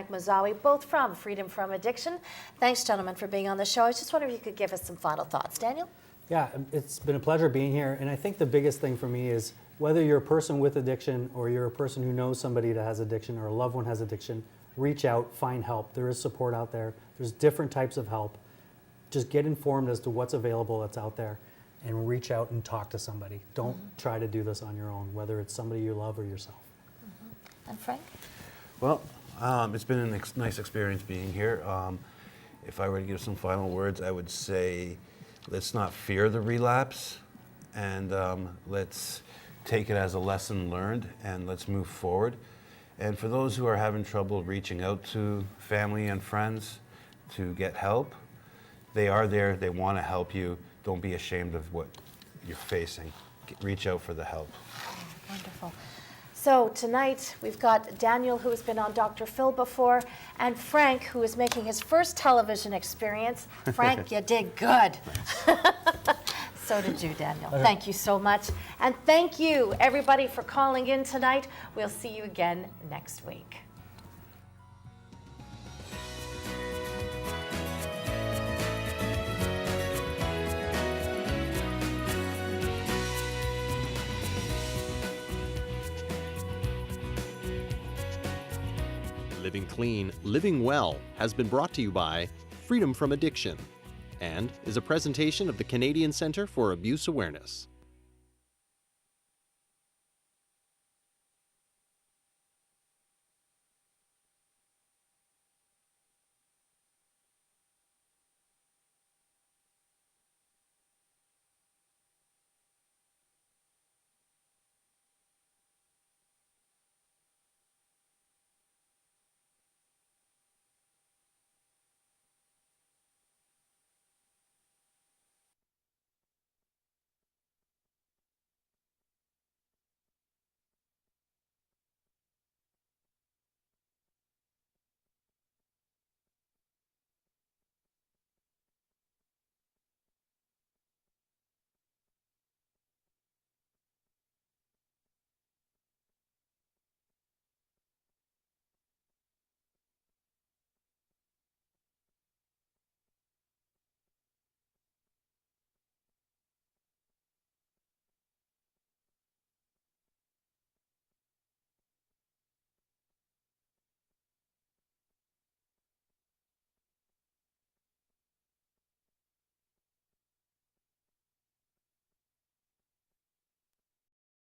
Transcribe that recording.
Frank Mazzawi, both from Freedom from Addiction. Thanks, gentlemen, for being on the show. I was just wondering if you could give us some final thoughts. Daniel? Yeah, it's been a pleasure being here. And I think the biggest thing for me is whether you're a person with addiction or you're a person who knows somebody that has addiction or a loved one has addiction, reach out, find help. There is support out there. There's different types of help. Just get informed as to what's available that's out there and reach out and talk to somebody. Don't try to do this on your own, whether it's somebody you love or yourself. And Frank? Well, it's been a nice experience being here. If I were to give some final words, I would say let's not fear the relapse, and let's take it as a lesson learned, and let's move forward. And for those who are having trouble reaching out to family and friends to get help, they are there, they want to help you. Don't be ashamed of what you're facing. Reach out for the help. Wonderful. So tonight we've got Daniel, who has been on Dr. Phil before, and Frank, who is making his first television experience. Frank, you did good. So did you, Daniel. Thank you so much. And thank you, everybody, for calling in tonight. We'll see you again next week. Living Clean, Living Well has been brought to you by Freedom from Addiction and is a presentation of the Canadian Centre for Abuse Awareness.